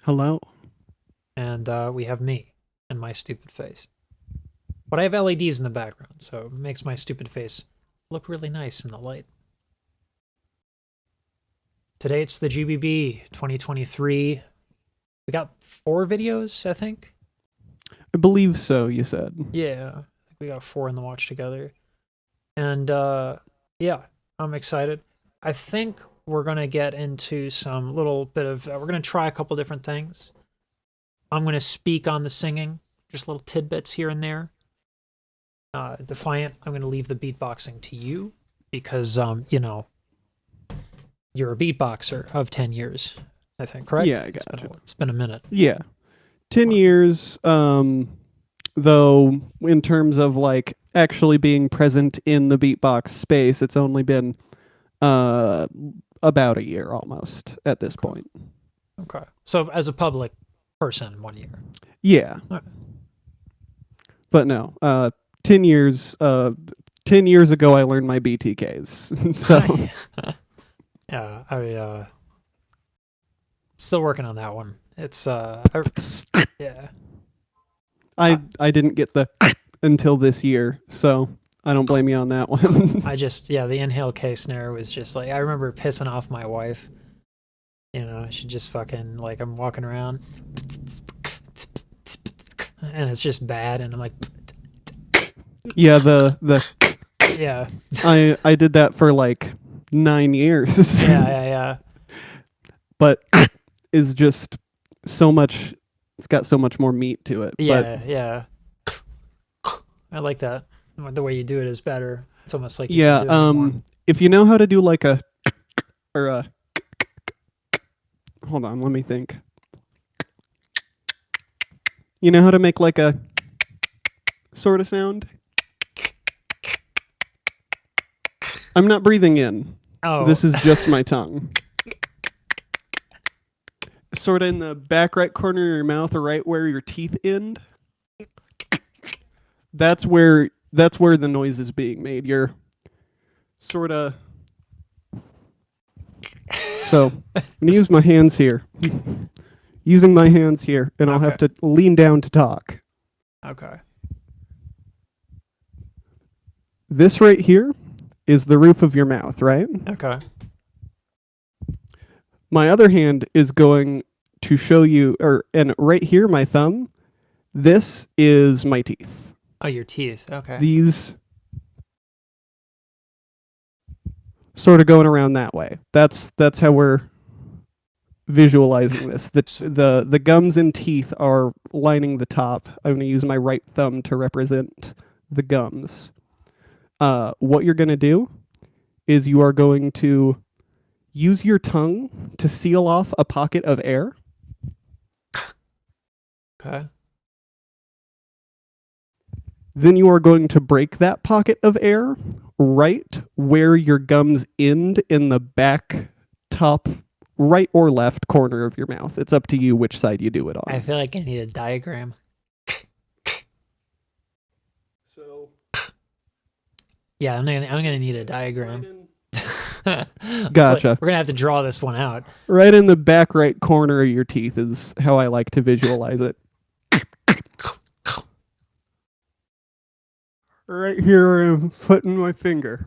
Hello. And we have me and my stupid face. But I have LEDs in the background, so it makes my stupid face look really nice in the light. Today it's the GBB 2023. We got 4 videos, I think. I believe so, you said. Yeah, I think we got 4 in the watch together. And yeah, I'm excited. I think we're going to get into some little bit of, we're going to try a couple different things. I'm going to speak on the singing, just little tidbits here and there. Defiant, I'm going to leave the beatboxing to you because, you know, you're a beatboxer of 10 years, I think, correct? Yeah, I gotcha. It's been a minute. Yeah. 10 years, though, in terms of, like, actually being present in the beatbox space, it's only been about a year almost at this point. Okay. So as a public person, 1 year. Yeah. Right. But no, 10 years, 10 years ago I learned my BTKs. So yeah, I still working on that one. It's yeah. I didn't get the until this year, so I don't blame you on that one. I just, yeah, the inhale K snare was just like, I remember pissing off my wife. You know, she just fucking, like, I'm walking around and it's just bad, and I'm like, Yeah, the yeah, I did that for like 9 years. yeah. But is just so much. It's got so much more meat to it. Yeah, yeah. I like that. The way you do it is better. It's almost like But you yeah, can do it more. if you know how to do like a or a, hold on, let me think. You know how to make like a sort of sound? I'm not breathing in. Oh, This is just my tongue. Sort of in the back right corner of your mouth, or right where your teeth end. That's where the noise is being made. You're sort of. So I'm gonna use my hands here. Using my hands here, and I'll have to lean down to talk. okay. This right here is the roof of your mouth, right? Okay. My other hand is going to show you, and right here, my thumb, this is my teeth. Oh, your teeth. Okay. These sort of going around that way. That's how we're visualizing this. The gums and teeth are lining the top. I'm going to use my right thumb to represent the gums. What you're going to do is you are going to use your tongue to seal off a pocket of air. Okay. Then you are going to break that pocket of air right where your gums end in the back top right or left corner of your mouth. It's up to you which side you do it on. I feel like I need a diagram. So Yeah, I'm gonna need a diagram. Gotcha. Like, we're gonna have to draw this one out. Right in the back right corner of your teeth is how I like to visualize it. Right here, I'm putting my finger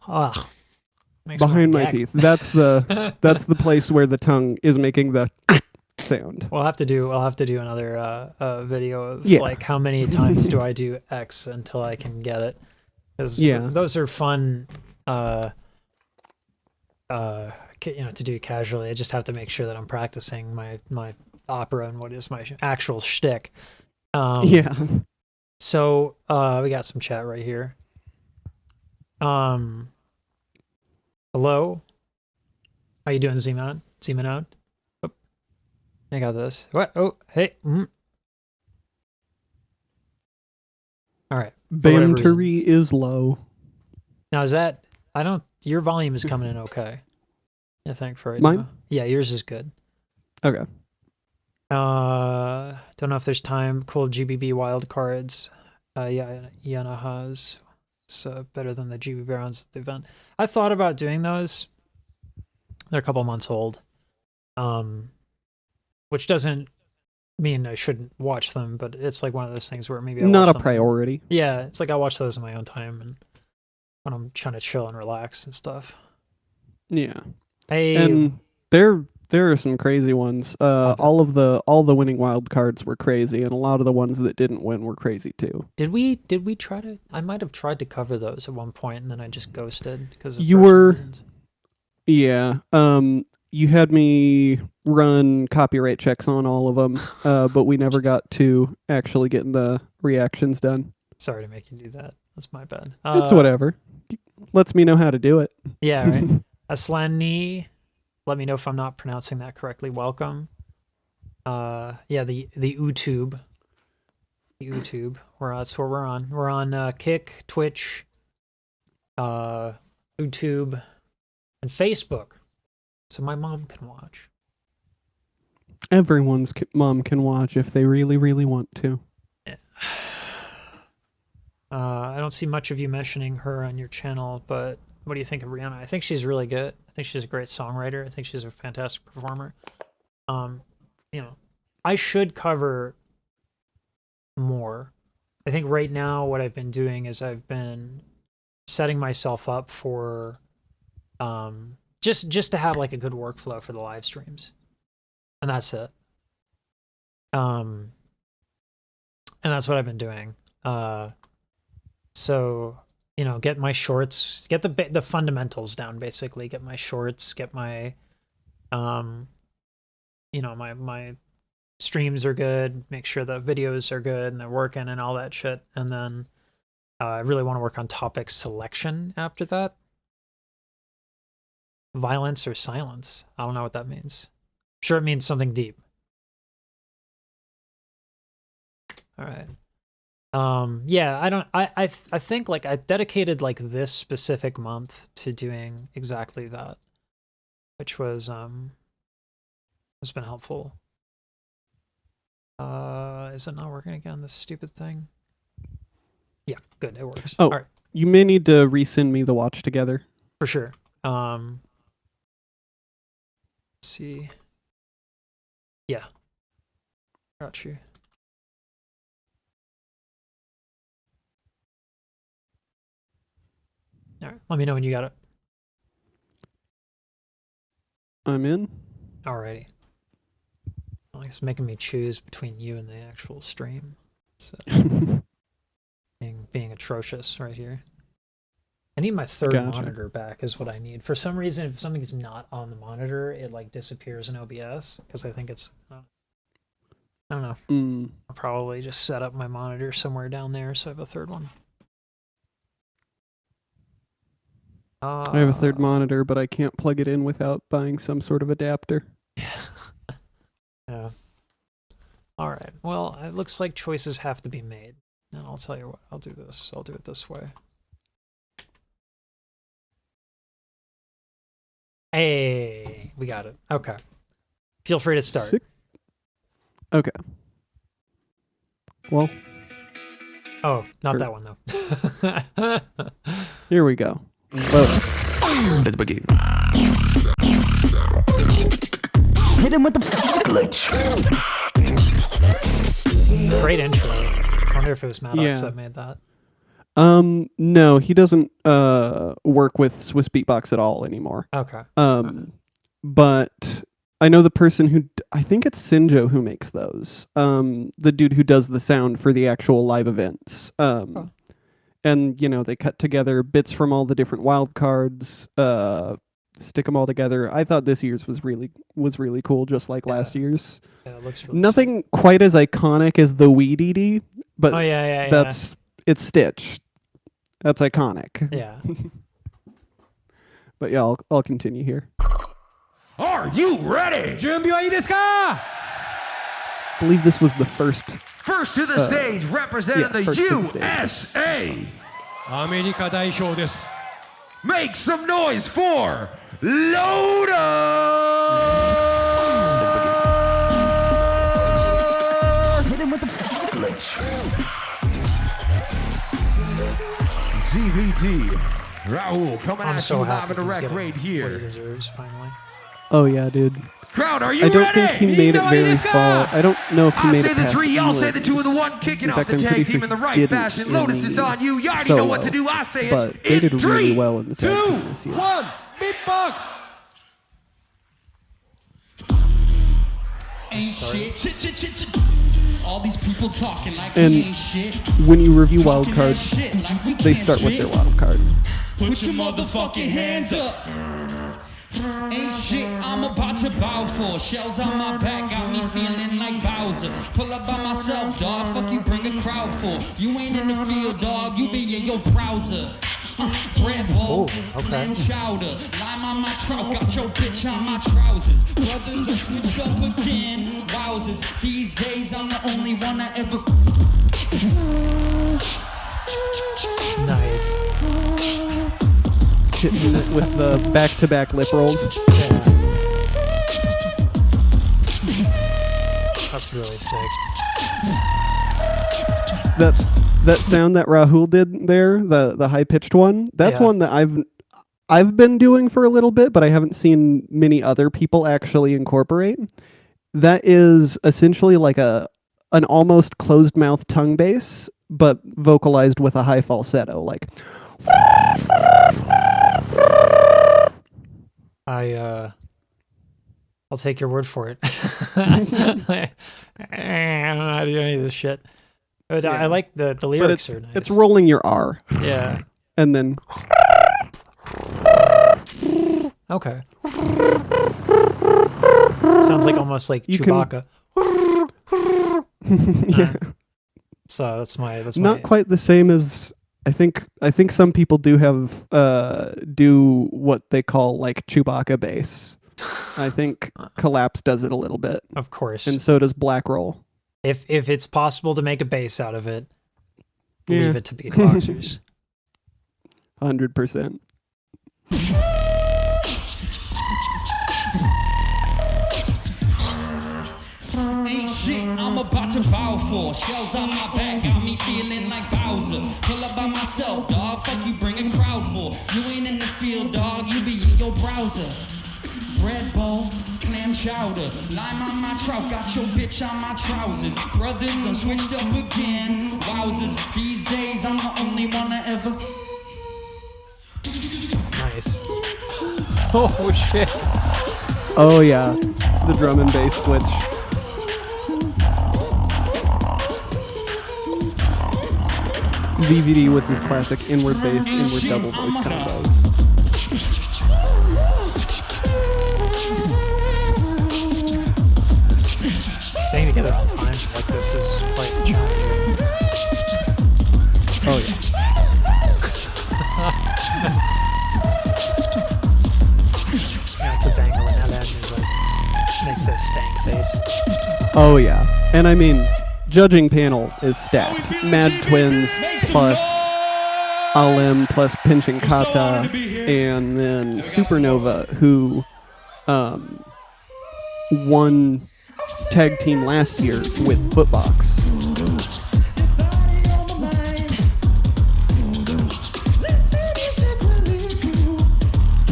Oh, behind my teeth. That's the place where the tongue is making the sound. I'll have to do another video of Yeah. like how many times do I do X until I can get it. Because those are fun, you know, to do casually. I just have to make sure that I'm practicing my opera and what is my actual shtick. Yeah. So we got some chat right here. Hello. How you doing, Z-Man? Z-Man? Oh, I got this. What? Oh, hey. All right. Bantery is low. Now is that? Your volume is coming in okay. I think for right Mine? now. Yeah, yours is good. Okay. Don't know if there's time. Cool GBB wild cards. Yeah, Yanahas. It's better than the GBB rounds at the event. I thought about doing those. They're a couple months old. which doesn't mean I shouldn't watch them, but it's like one of those things where maybe I Not watch a them. priority. Yeah, it's like I watch those in my own time and when I'm trying to chill and relax and stuff. Yeah. Hey, And there are some crazy ones. All the winning wild cards were crazy, and a lot of the ones that didn't win were crazy too. did we try to? I might have tried to cover those at one point, and then I just ghosted because of You personal were- reasons. Yeah. You had me run copyright checks on all of them, but we never got to actually getting the reactions done. Sorry to make you do that. That's my bad. It's whatever. Lets me know how to do it. Yeah, right. Aslani, let me know if I'm not pronouncing that correctly. Welcome. Yeah, the YouTube. The YouTube. That's where we're on. We're on Kick, Twitch, YouTube, and Facebook. So my mom can watch. Everyone's mom can watch if they really, really want to. Yeah. I don't see much of you mentioning her on your channel, but what do you think of Rihanna? I think she's really good. I think she's a great songwriter. I think she's a fantastic performer. I should cover more. I think right now what I've been doing is I've been setting myself up for just to have like a good workflow for the live streams. And that's it. And that's what I've been doing. So, get my shorts, get the fundamentals down, basically. Get my shorts, get my, my streams are good, make sure the videos are good and they're working and all that shit. And then I really want to work on topic selection after that. Violence or silence? I don't know what that means. I'm sure it means something deep. All right. Yeah, I think like I dedicated like this specific month to doing exactly that, which was has been helpful. Is it not working again, this stupid thing? Yeah, good, it works. Oh, all right. You may need to resend me the watch together. For sure. Let's see. Yeah. Got you. All right, let me know when you got it. I'm in. Alrighty. Well, it's making me choose between you and the actual stream. So, being atrocious right here. I need my third monitor back is what I need. For some reason, if something's not on the monitor, it like disappears in OBS because I think it's... I don't know. I'll probably just set up my monitor somewhere down there so I have a third one. I have a third monitor, but I can't plug it in without buying some sort of adapter. Yeah. All right. Well, it looks like choices have to be made. And I'll tell you what. I'll do this. I'll do it this way. Hey, we got it. Okay. Feel free to start. Sick. Okay. Well. Oh, not that one, though. Here we go. Let's begin. Hit him with the glitch. Great intro. I wonder if it was Maddox that made that. No, he doesn't work with Swiss Beatbox at all anymore. Okay. But I know the person who I think it's Sinjo who makes those. The dude who does the sound for the actual live events. And they cut together bits from all the different wild cards, stick them all together. I thought this year's was really cool, just like last year's. Yeah, it looks really nothing quite as iconic as the Weedity, but it's Stitch. That's iconic. Yeah. But yeah, I'll continue here. Are you ready? 準備はいいですか? I believe this was the first. First to the stage, representing the first to the stage. USA. アメリカ代表です。 Make some noise for Loda! Hit him with the glitch. ZVT. Raul coming I'm at so you happy live in the he's rec getting right what he here. deserves, finally. Oh yeah, dude. Crowd, are you I don't ready? think he made it very far. I don't know if he I made say it the past 3, y'all say England. the 2 and the 1, kicking In off fact, the I'm tag pretty team sure in the he right didn't fashion. in Lotus, it's the on you. You already know what to solo, do. I say but it's they in did really 3, well in the tag 2, team this year. 1 beatbox. Ain't shit. All these people talking like And we ain't shit. when you review wild Talking that cards, shit like we they can't start with spit. their wild card. Put your motherfucking hands up. Ain't shit I'm about to bow for. Shells on my back got me feeling like Bowser. Pull up by myself, dog. Fuck you bring a crowd for. You ain't in the field, dog. You be in your browser. Bread bowl, clam chowder, lime on my trout, got your bitch on my trousers. Brothers done switched up again. Wowzers, these days I'm the only one I ever. Nice. Hitting it with the back-to-back lip rolls. Yeah. That's really sick. That sound that Rahul did there, the high-pitched one, that's Yeah. one that I've been doing for a little bit, but I haven't seen many other people actually incorporate. That is essentially like an almost closed mouth tongue bass, but vocalized with a high falsetto, like I'll take your word for it. I don't know how to do any of this shit. But I like the but lyrics are nice. it's rolling your R Yeah. and then Okay. Sounds like almost like You can- Chewbacca. yeah. So that's my Not quite the same as I think some people do have do what they call like Chewbacca bass. I think Collapse does it a little bit, Of course. and so does Black Roll. If it's possible to make a bass out of it, Yeah. leave it to beatboxers. 100%. Ain't shit I'm about to bow for. Shells on my back got me feeling like Bowser. Pull up by myself, dog. Fuck you bring a crowd for. You ain't in the field, dog. You be in your browser. Bread bowl, clam chowder, lime on my trout, got your bitch on my trousers. Brothers done switched up again. Wowzers, these days I'm the only one I ever. Nice. Oh shit. Oh yeah, the drum and bass switch. ZVD with his classic inward bass, inward double voice combos. Staying together on time like this is quite challenging. Oh yeah. Yeah, it's a banger when that music makes that stank face. Oh yeah. And I mean, judging panel is stacked. Mad Twins plus Alem plus Pinching Kata, and then Supernova, who won tag team last year with Footbox.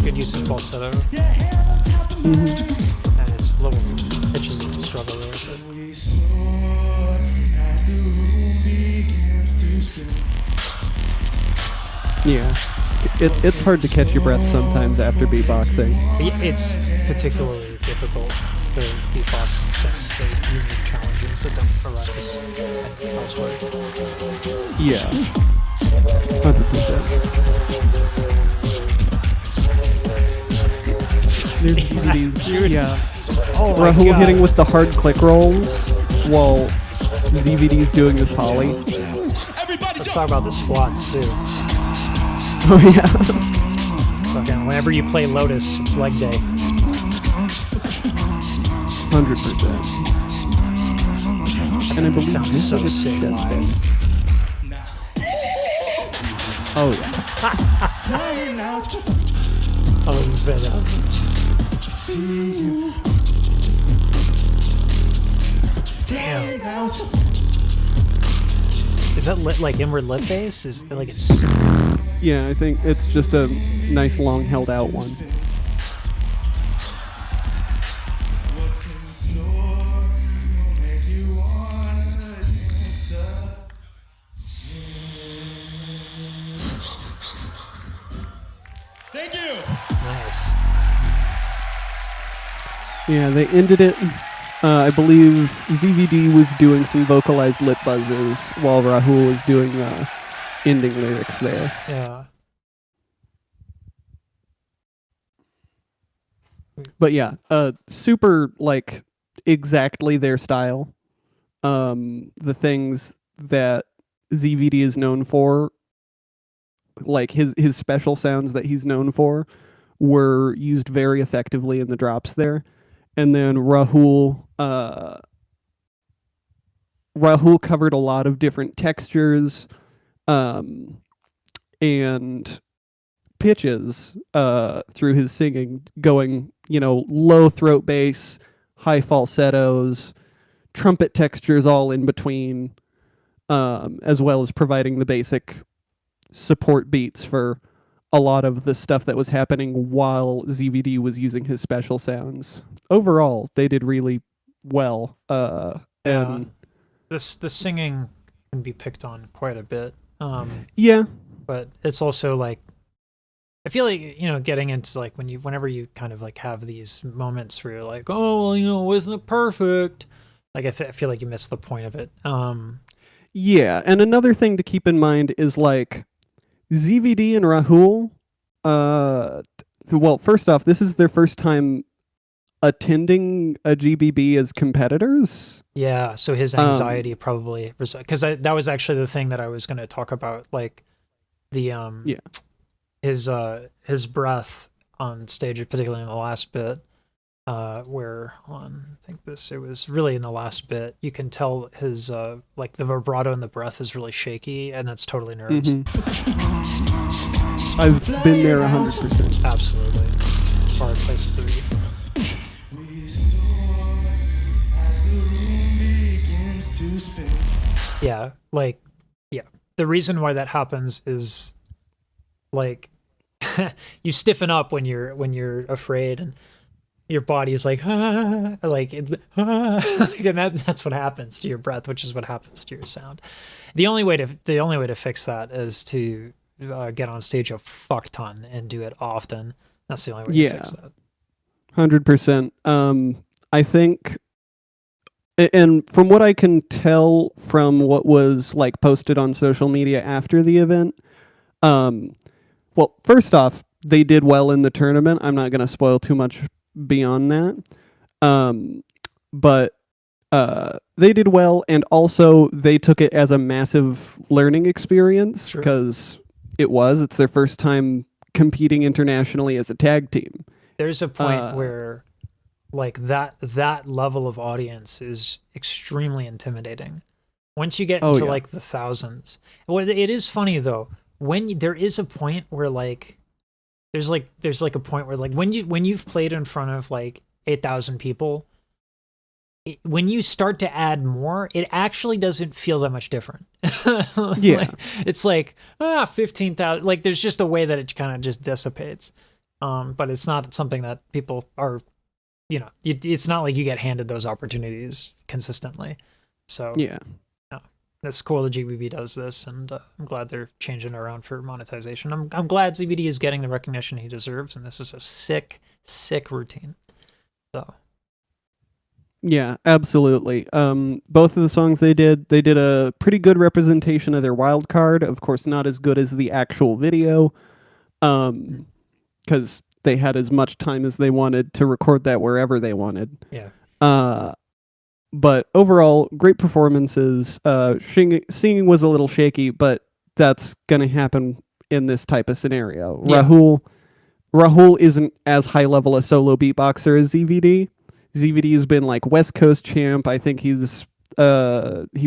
Good use of falsetto. And it's little pitches of struggle there. Yeah. It's hard to catch your breath sometimes after beatboxing. It's particularly difficult to beatbox and sing for unique challenges that don't arise elsewhere. Yeah. 100%. There's DVDs. Yeah. Oh my Rahul god. hitting with the hard click rolls while ZVD's doing his poly. Let's talk about the squats too. Oh yeah. Fucking whenever you play Lotus, it's leg day. 100%. And I believe Sounds this so is sick chest live. bass. Oh yeah. Oh, this is fantastic. Damn. Is that like inward lip bass? Is it like it's Yeah, I think it's just a nice long held out one. Yeah, they ended it. I believe ZVD was doing some vocalized lip buzzes while Rahul was doing ending lyrics there. Yeah. But yeah, super like exactly their style. The things that ZVD is known for, like his special sounds that he's known for, were used very effectively in the drops there. And then Rahul covered a lot of different textures and pitches through his singing, going, low throat bass, high falsettos, trumpet textures all in between, as well as providing the basic support beats for a lot of the stuff that was happening while ZVD was using his special sounds. Overall, they did really well. And the singing can be picked on quite a bit. Yeah, but it's also like, I feel like, getting into like whenever you kind of like have these moments where you're like, oh, well, wasn't it perfect? Like I feel like you missed the point of it. Yeah, and another thing to keep in mind is like ZVD and Rahul. Well, first off, this is their first time attending a GBB as competitors. Yeah, so his anxiety probably was, because that was actually the thing that I was going to talk about, like the his breath on stage, particularly in the last bit, where I think it was really in the last bit, you can tell his like the vibrato in the breath is really shaky, and that's totally nerves. I've been there 100%. Absolutely, it's a hard place to be. Yeah, like, yeah. The reason why that happens is, like, you stiffen up when you're afraid, and your body is like, like it's, and that's what happens to your breath, which is what happens to your sound. The only way to fix that is to get on stage a fuck ton and do it often. That's the only way to fix that. 100%. I think, and from what I can tell from what was like posted on social media after the event, well, first off, they did well in the tournament. I'm not going to spoil too much beyond that. But they did well, and also they took it as a massive learning experience, because it's their first time competing internationally as a tag team. There's a point where like that level of audience is extremely intimidating. Once you get into like the thousands. Well, it is funny though, when there is a point where like there's like a point where like when you've played in front of like 8,000 people, when you start to add more, it actually doesn't feel that much different. Like, it's like 15,000. Like there's just a way that it kind of just dissipates. But it's not something that people are, it's not like you get handed those opportunities consistently. So that's cool that GBB does this, and I'm glad they're changing it around for monetization. I'm glad ZBD is getting the recognition he deserves, and this is a sick routine. So. Yeah, absolutely. Both of the songs they did a pretty good representation of their wild card. Of course, not as good as the actual video, because they had as much time as they wanted to record that wherever they wanted. Yeah. But overall, great performances. Singing was a little shaky, but that's going to happen in this type of scenario. Yeah. Rahul isn't as high level a solo beatboxer as ZVD. ZVD has been like West Coast champ. I think he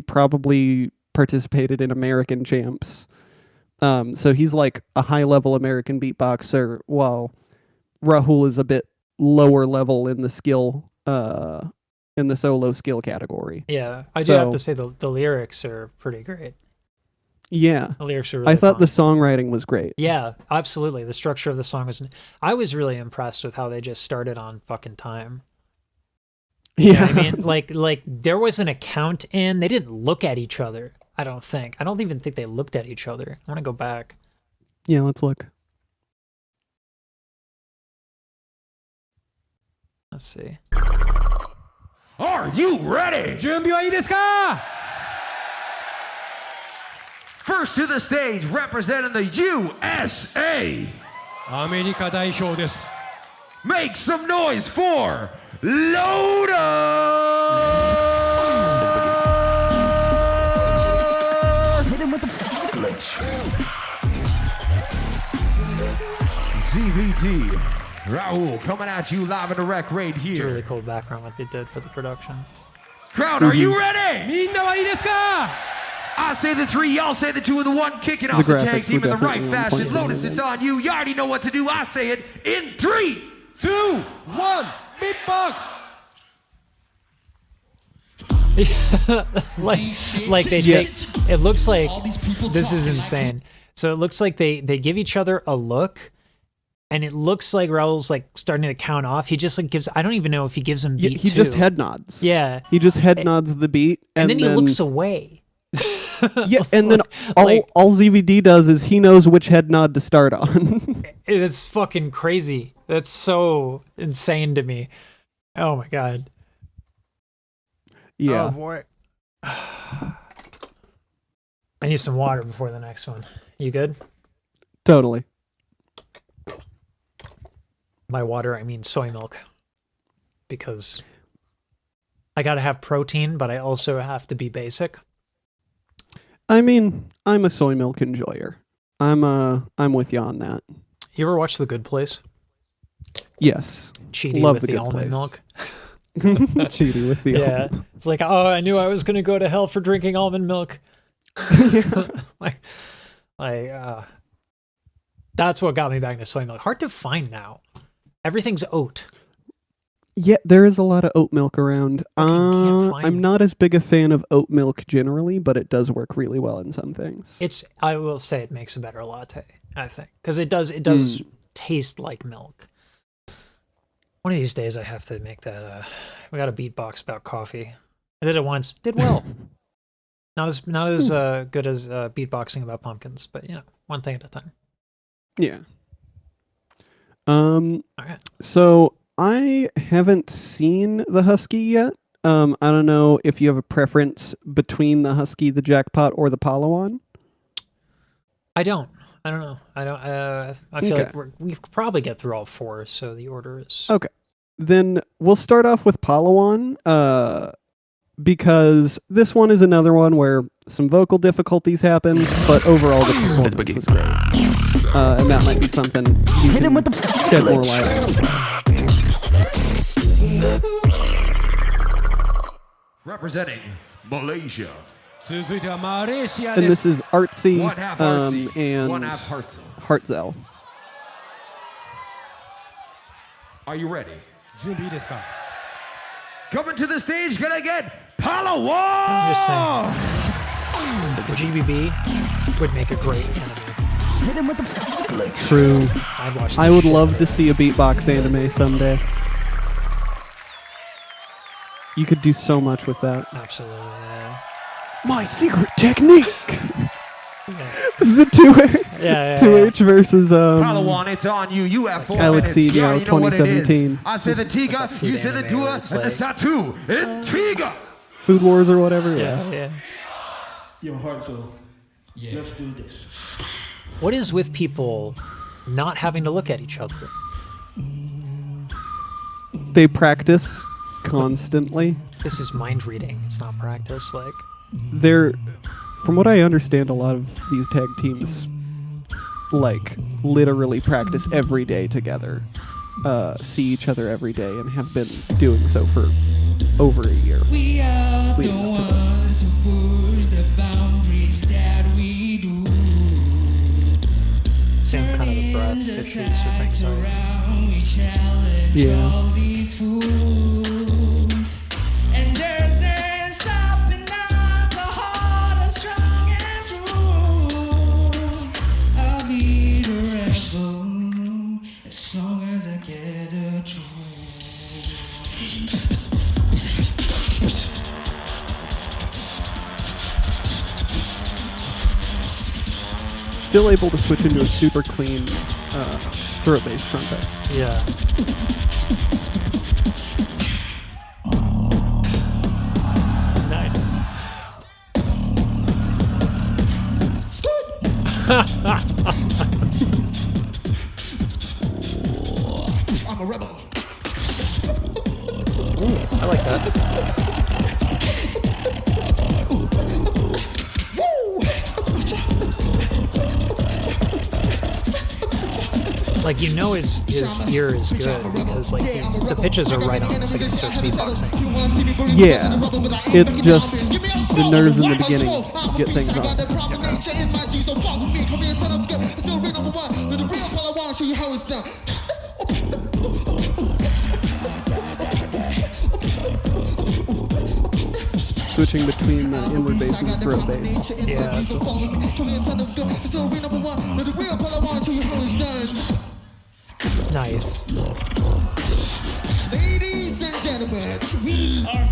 probably participated in American champs. So he's like a high level American beatboxer, while Rahul is a bit lower level in the skill, in the solo skill category. Yeah, I do have to say the lyrics are pretty great. Yeah, the lyrics are really I thought fun. the songwriting was great. Yeah, absolutely. The structure of the song was. I was really impressed with how they just started on fucking time. Yeah, you know what I mean, like there wasn't a count in. They didn't look at each other. I don't even think they looked at each other. I want to go back. Yeah, let's look. Let's see. Are you ready? 準備はいいですか First to the stage, representing the USA. アメリカ代表です Make some noise for Loda! ZVT, Raul coming at you live in direct right It's a really here. cool background what they did for the production. Crowd, are you ready? みんなはいいですか I say the 3, y'all say the 2, and the 1, kicking The off the graphics tag team were in the right definitely on fashion. point. Lotus, it's on you. You already know what to do. I say it in 3. 2 1 ビットボックス like they take, it looks like this is insane. So it looks like they give each other a look, and it looks like Raul's like starting to count off. He just like gives, I don't even know if he gives him beat He two. just head nods. Yeah. He just head nods the beat, and then he looks away. Yeah, and then all ZVD does is he knows which head nod to start on. It's fucking crazy. That's so insane to me. Oh my god. Yeah. Oh boy. I need some water before the next one. You good? Totally. By water, I mean soy milk. Because I gotta have protein, but I also have to be basic. I mean, I'm a soy milk enjoyer. I'm with you on that. You ever watch The Good Place? Yes. Cheaty Love with The the Good Place. almond milk. Cheaty with the Yeah. It's like, oh, I knew I was gonna go to hell for drinking almond milk. That's what got me back to soy milk. Hard to find now. Everything's oat. Yeah, there is a lot of oat milk around. Fucking can't find I'm not as big a fan of oat milk generally, but it does work really well in some things. I will say it makes a better latte, I think. Because it does taste like milk. One of these days I have to make that we got a beatbox about coffee. I did it once. Did well. Not as good as beatboxing about pumpkins, but you know, one thing at a time. Yeah. Okay. So I haven't seen the Husky yet. I don't know if you have a preference between the Husky, the Jackpot, or the Palawan. I don't know. I feel Okay. like we could probably get through all four, so the order is Okay. Then we'll start off with Palawan, because this one is another one where some vocal difficulties happen, but overall the performance was great. And that might be something you can shed more light on. Representing Malaysia. 続いてはマレーシア And で this す is Artsy, One half artsy, one and half heartsy. Hartzell. Are you ready? 準備いいですか Coming to the stage, gonna get I'm just Palawan! saying. The GBB would make a great anime. True. I'd watch. I the would shit love out to of see a beatbox anime someday. You could do so much with that. it. Absolutely. Yeah. My secret technique. Yeah. The 2H, Yeah, 2H versus Palawan, it's on you. You have 4 minutes. Alexinho, You already know what it is. 2017. I say the Tiga, What's that you food say the anime where Dua, and it's the like- Satu. And Tiga! Food Wars or whatever. Yeah. Yeah. Yo, Hartzell, let's do this. What is with people not having to look at each other? They practice constantly. This is mind reading. It's not practice. Like, They're, from what I understand, a lot of these tag teams like literally practice every day together, see each other every day, and have been doing so for over a year. We are Leading the up to this. ones who push the boundaries that we do. same kind of a breath issues with anxiety. Around, we challenge Yeah. all these fools. And there's a stopping us, the heart is strong and true. I'll be the rebel as long as I get the truth. Still able to switch into a super clean throat bass trumpet. Yeah. I'm a rebel. I like that. Like, you know his ear is good because like the pitches are right on. It's like it's supposed to be boxing. Yeah, it's just the nerves in the beginning get things wrong. Switching between the inward bass and the throat bass. Yeah. Nice. Ladies and gentlemen, we are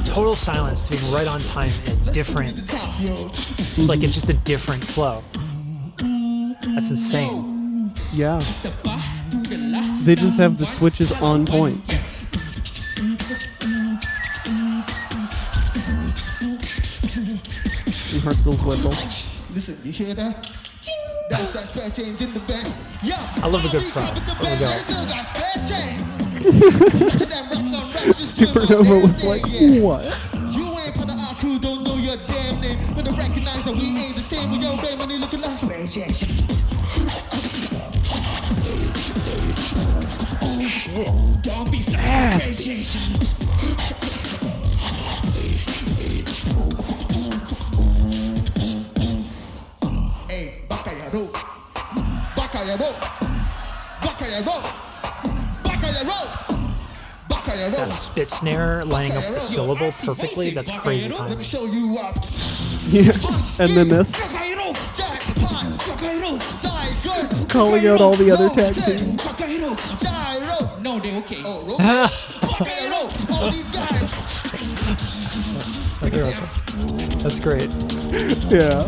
Total silence being right on time and different. It's like it's just a different flow. That's insane. Yeah. They just have the switches on point. And Hartzell's whistle. listen, you hear that? That's that spare change in the bank. Yeah, I love a good prop. There we go. Supernova was like, what? You ain't part of our crew, don't know your damn name, but I recognize that we ain't the same. With your brain when you look like spare change. Shit. Don't be fast. Hey, Bakayaro. Bakayaro. Bakayaro. Bakayaro. Bakayaro. That spit snare lining up the syllable perfectly. That's crazy Let me timing. show you up. Yeah. And then this. Calling out all the other tag teams. No, they okay. All these guys. That's great. Yeah.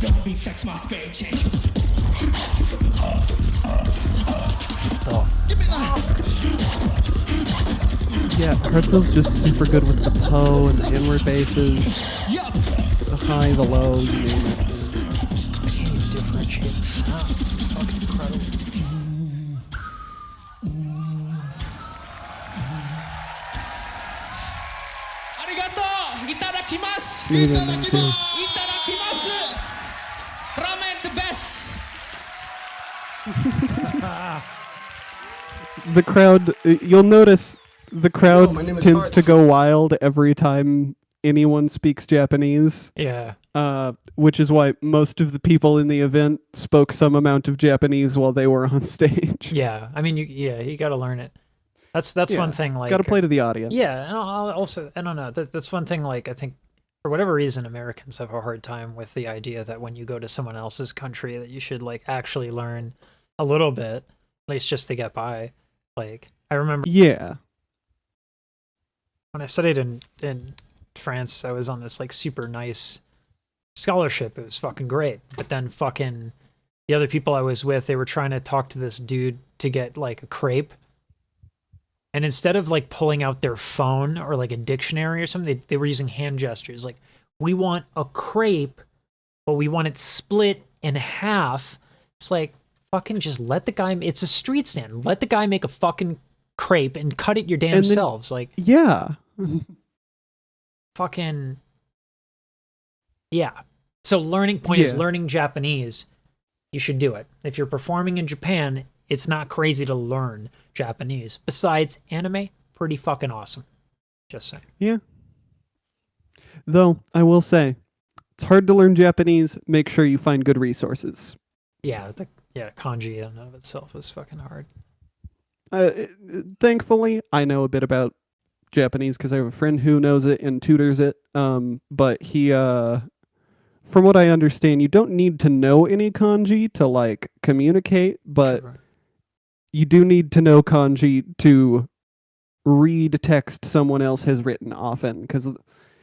Don't be flex my spare change. Oh. Yeah, Hartzell's just super good with the po and the inward basses. The high, the low, you name it. I can't even differentiate the sounds. It's fucking incredible. Arigato! Itadakimasu! Smooth ending too. Itadakimasu! Ramen the best! The crowd, you'll notice the crowd Hello, my name is tends to Hearts. go wild every time anyone speaks Japanese, Yeah. which is why most of the people in the event spoke some amount of Japanese while they were on stage. Yeah. I mean, you got to learn it. That's Yeah, one thing. Like, got to play to the audience. Yeah, and also, I don't know. That's one thing. Like, I think for whatever reason, Americans have a hard time with the idea that when you go to someone else's country, that you should like actually learn a little bit, at least just to get by. Like, I remember Yeah. when I studied in France, I was on this like super nice scholarship. It was fucking great. But then fucking the other people I was with, they were trying to talk to this dude to get like a crepe. And instead of like pulling out their phone or like a dictionary or something, they were using hand gestures. Like, we want a crepe, but we want it split in half. It's like, fucking just let the guy, it's a street stand. Let the guy make a fucking crepe and cut it your damn And then- selves. Like, Yeah. fucking, yeah. So learning point is Yeah. learning Japanese. You should do it. If you're performing in Japan, it's not crazy to learn Japanese. Besides, anime, pretty fucking awesome. Just saying. Yeah. Though, I will say, it's hard to learn Japanese. Make sure you find good resources. Yeah, kanji in and of itself is fucking hard. Thankfully, I know a bit about Japanese because I have a friend who knows it and tutors it. But he, from what I understand, you don't need to know any kanji to like communicate, but Sure. you do need to know kanji to read text someone else has written often, because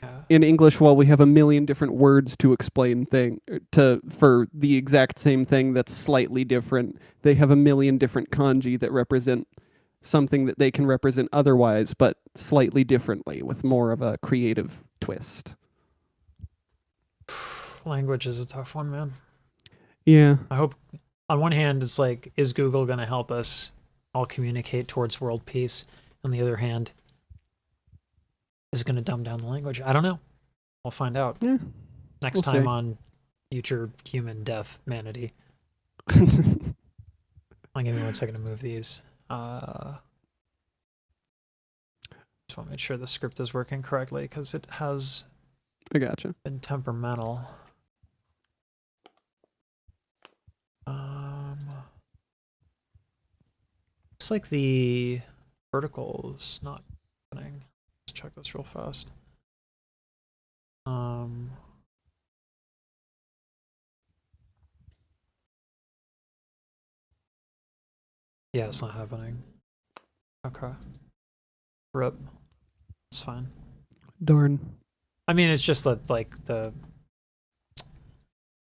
Yeah. In English, while we have a million different words to explain for the exact same thing that's slightly different, they have a million different kanji that represent something that they can represent otherwise, but slightly differently with more of a creative twist. Language is a tough one, man. Yeah. I hope on one hand it's like, is Google going to help us all communicate towards world peace? On the other hand, is it going to dumb down the language? I don't know. We'll find out Yeah. next we'll time see. on Future Human Death Manatee. I'll give me 1 second to move these. Just want to make sure the script is working correctly because it has I gotcha. been temperamental. Looks like the vertical is not happening. Let's check this real fast. Yeah, it's not happening. Okay. RIP. It's fine. Darn. I mean, it's just that, like, the...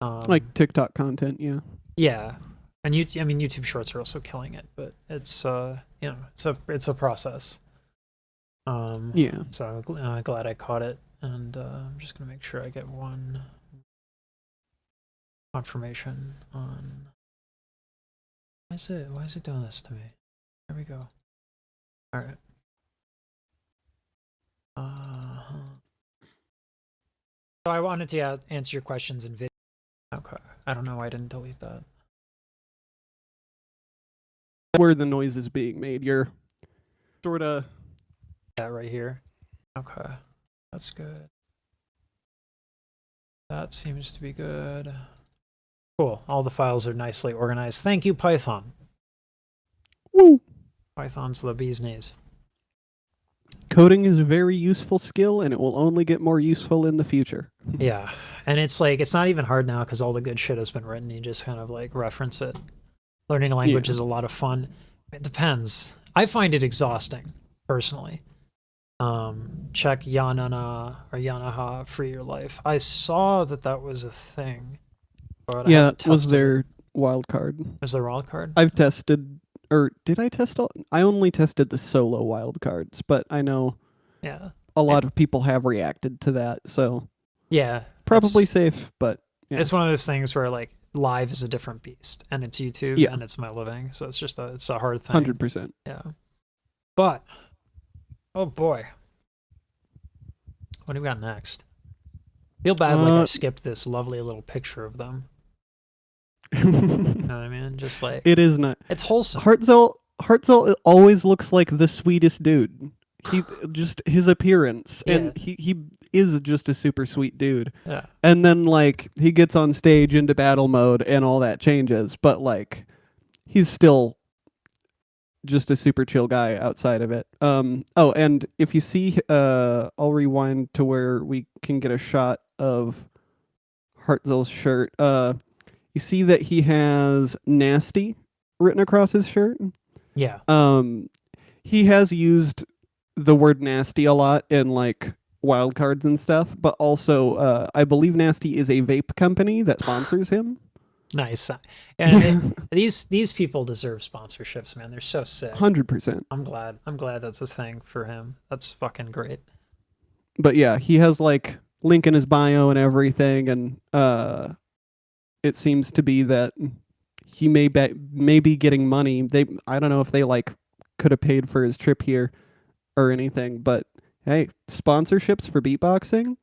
like TikTok content, yeah. Yeah. And YouTube Shorts are also killing it, but it's, you know, it's a process. Yeah. So I'm glad I caught it, and I'm just gonna make sure I get one confirmation on. Why is it doing this to me? There we go. All right. So I wanted to answer your questions in video. Okay. I don't know why I didn't delete that. Where the noise is being made, you're sort of... That right here. Okay. That's good. That seems to be good. Cool. All the files are nicely organized. Thank you, Python. Woo! Python's the bee's knees. Coding is a very useful skill, and it will only get more useful in the future. Yeah. And it's like, it's not even hard now because all the good shit has been written. You just kind of like reference it. Learning a language is a lot of fun. It depends. I find it exhausting, personally. Check Yanana or Yanaha Free Your Life. I saw that was a thing. But Yeah, that was their wild card. Was their wild card? I've tested, or did I test all? I only tested the solo wild cards, but I know a lot of people have reacted to that, so yeah, probably safe, but yeah. It's one of those things where like live is a different beast, and it's YouTube and it's my living, so it's just it's a hard thing. 100%. Yeah, but oh boy, what do we got next? Feel bad like I skipped this lovely little picture of them. You know what I mean? Just like it is not. It's wholesome. Hartzell always looks like the sweetest dude. He just his appearance, and he is just a super sweet dude. Yeah. And then like he gets on stage into battle mode, and all that changes. But like he's still just a super chill guy outside of it. Oh, and if you see, I'll rewind to where we can get a shot of Hartzell's shirt. You see that he has nasty written across his shirt. Yeah. He has used the word nasty a lot in like wildcards and stuff, but also I believe Nasty is a vape company that sponsors him. Nice. And these people deserve sponsorships, man. They're so sick. 100%. I'm glad that's a thing for him. That's fucking great. But yeah, he has like link in his bio and everything, and it seems to be that he may be getting money. I don't know if they like could have paid for his trip here or anything, but hey, sponsorships for beatboxing.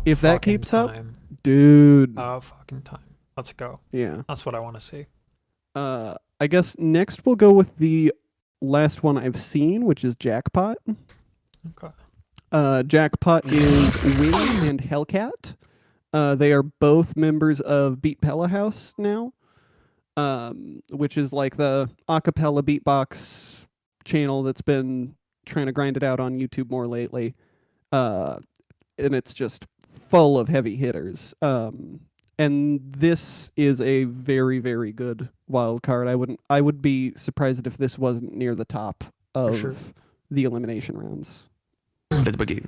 If that keeps up, dude. About fucking time. Let's go. Yeah. That's what I want to see. I guess next we'll go with the last one I've seen, which is Jackpot. Okay. Jackpot is Win and Hellcat. They are both members of Beat Pella House now, which is like the acapella beatbox channel that's been trying to grind it out on YouTube more lately. And it's just full of heavy hitters. And this is a very, very good wild card. I would be surprised if this wasn't near the top of the elimination rounds. Let's begin.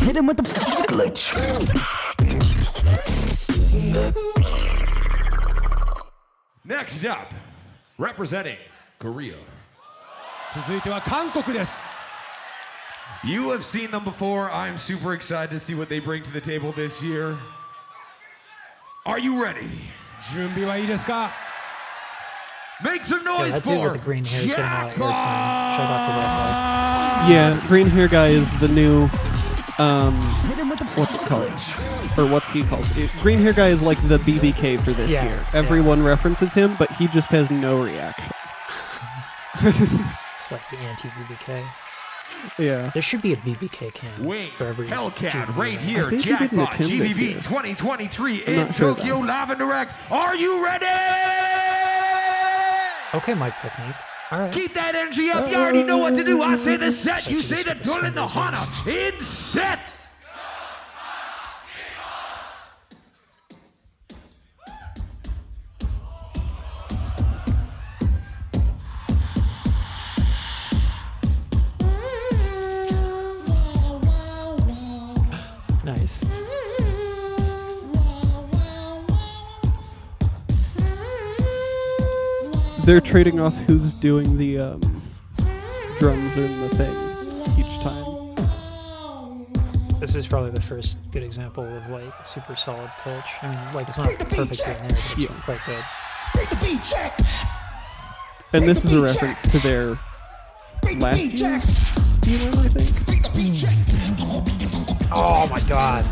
Hit him with the glitch. Next up, representing Korea. 続いては韓国です You have seen them before. I'm super excited to see what they bring to the table this year. Are you ready? 準備はいいですか Make some Yeah, noise that dude for with the green hair is getting a lot of airtime. Shout out to that Yeah, green hair guy is the new, what's it called? Or what's he called? Green hair guy is like the BBK for this Yeah, year. yeah. Everyone references him, but he just has no reaction. guy. It's like the anti-BBK. Yeah. There should be a BBK can Wing for every Hellcat GGB. right here. I think he didn't Jackpot attend this GBB year. 2023 I'm in not sure, Tokyo though. live and direct. Are you ready? Okay, mic technique. All right. Keep that energy up. You already know what to do. I say the set. You say the Such a done in the Hana. In set. Nice. They're trading off who's doing the drums in the thing each time. This is probably the first good example of like super solid pitch. I mean, like it's not perfect right there, but it's quite good. Break the beat, check. And this is a reference to their Break the last beat, year's check. demo, I think. Break the beat, check. Oh my god.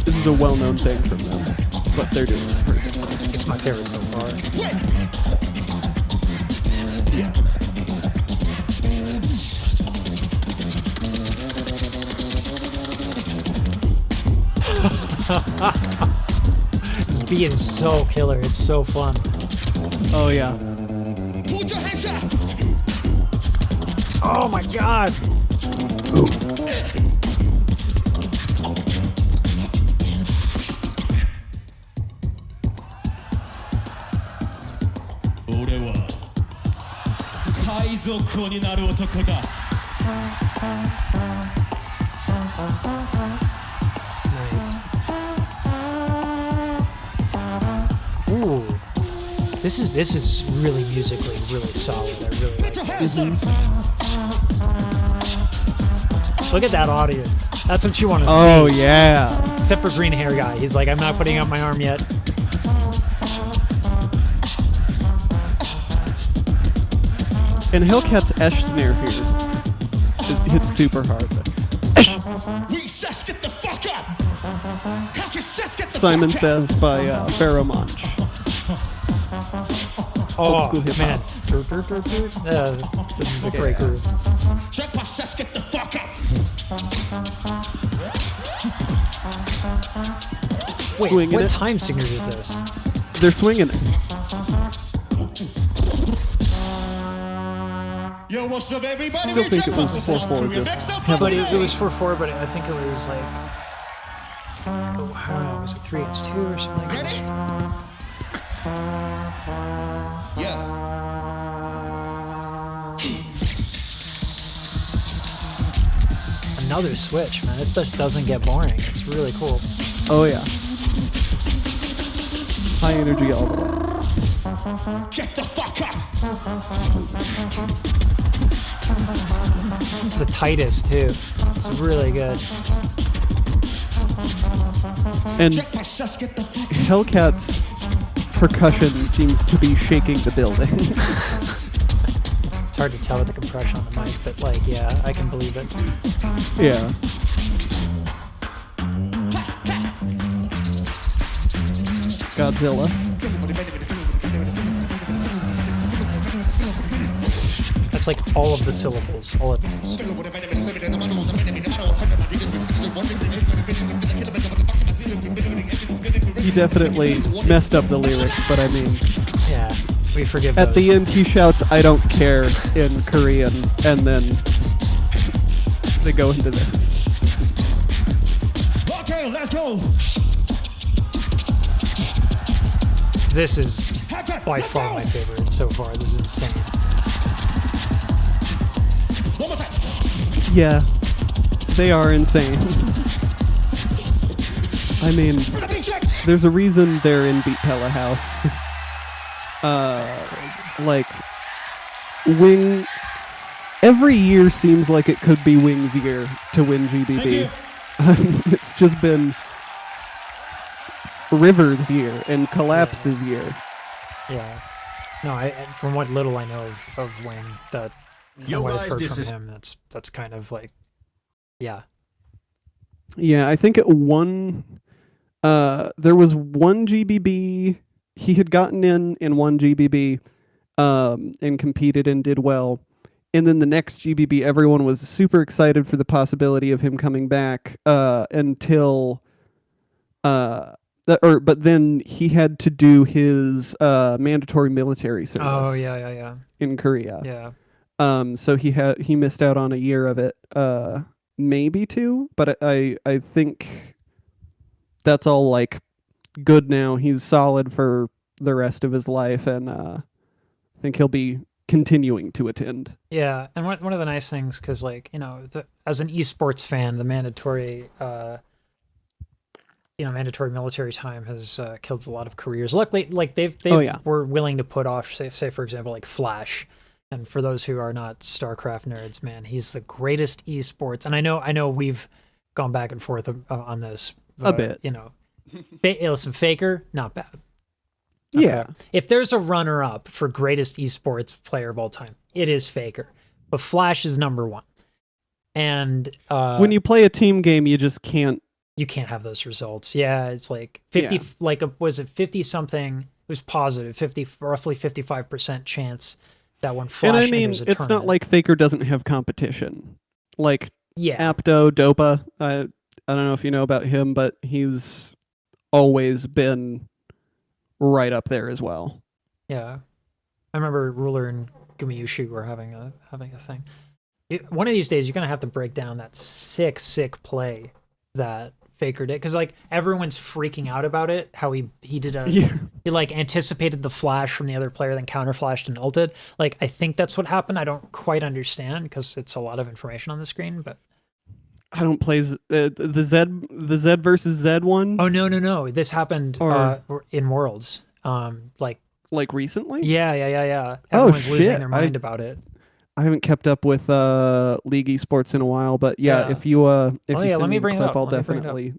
This is a well-known thing from them, but they're doing it perfectly. It's my favorite so far. This beat is so killer. It's so fun. Oh yeah. Put your hands up. Oh my god. Nice. Ooh. This is really musically really solid. I really like Put your hands up. Look at that audience. That's what you want to Oh see. yeah. Except for green hair guy. He's like, I'm not putting up my arm yet. And Hellcat's Esh snare here hits super hard. Recess, get the fuck up. How can Sess get the Simon fuck up? Says by Pharaoh Monch. Oh school hip man. hop. This is a great groove. Check my Sess, get the fuck up. Wait, Swinging what it. time signature is this? They're swinging it. Yo, what's up, everybody? Still We think it Jackpot was from South 4-4, Korea. just Next up heavily- for But the it day. was 4-4, but I think it was like, oh, I don't know, was it 3-2 or something like Ready? that? Yeah. Another switch, man. This just doesn't get boring. It's really cool. Oh yeah. High energy all the way. Get the fuck up. It's the tightest too. It's really good. And Check my Sess, get the fuck up. Hellcat's percussion seems to be shaking the building. It's hard to tell with the compression on the mic, but like, yeah, I can believe it. Yeah. Godzilla. That's like all of the syllables, all at once. He definitely messed up the lyrics, but I mean, Yeah, we forgive at the those. end he shouts, "I don't care" in Korean, and then they go into this. Okay, let's go. This is by far my favorite so far. This is insane. Yeah, they are insane. I mean, there's a reason they're in Beat Pella House. Like, Wing. Every year seems like it could be Wing's year to win GBB. It's just been River's year and Collapse's year. Yeah. No, from what little I know of Wing, that Yo, what I've guys, heard this from him, that's kind of like, yeah. Yeah, I think at one, there was one GBB, he had gotten in one GBB and competed and did well. And then the next GBB, everyone was super excited for the possibility of him coming back until, but then he had to do his mandatory military service. Oh, yeah. In Korea. Yeah. So he missed out on a year of it, maybe two, but I think that's all like good now. He's solid for the rest of his life, and I think he'll be continuing to attend. Yeah, and one of the nice things, because like, you know, as an esports fan, the mandatory mandatory military time has killed a lot of careers. Luckily, like they were willing to put off, say for example, like Flash. And for those who are not StarCraft nerds, man, he's the greatest esports. And I know we've gone back and forth on this a bit. You know, listen, Faker, not bad. Okay. Yeah. If there's a runner-up for greatest esports player of all time, it is Faker. But Flash is number one. And when you play a team game, you just can't. You can't have those results. Yeah, it's like 50. Yeah. Was it 50 something? It was positive, roughly 55% chance that when Flash and I mean, enters a it's tournament. not like Faker doesn't have competition. Like Apto, Dopa. I don't know if you know about him, but he's always been right up there as well. Yeah, I remember Ruler and Gumayushi were having a thing. One of these days, you're gonna have to break down that sick play that Faker did, because like everyone's freaking out about it. How he did he like anticipated the flash from the other player, then counter flashed and ulted. Like I think that's what happened. I don't quite understand because it's a lot of information on the screen, but. I don't play the Z versus Z one. Oh no! This happened in Worlds. Like recently. Yeah. Everyone's losing their mind about it. I haven't kept up with League Esports in a while, but if you let me bring it up. I'll definitely.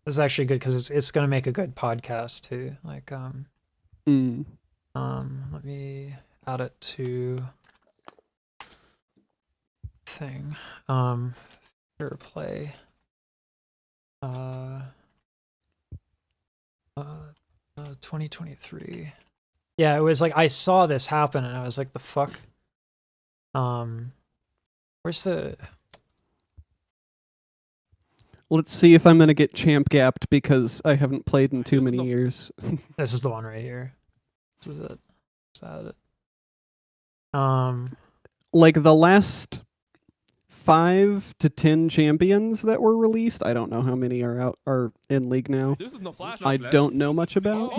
This is actually good because it's going to make a good podcast too. Like let me add it to thing. Fair play. 2023. Yeah, it was like I saw this happen and I was like, the fuck? Where's the... Let's see if I'm going to get champ gapped because I haven't played in too many years. This is the one right here. This is it. Is that it? Like the last 5 to 10 champions that were released, I don't know how many are in League now. I don't know much about.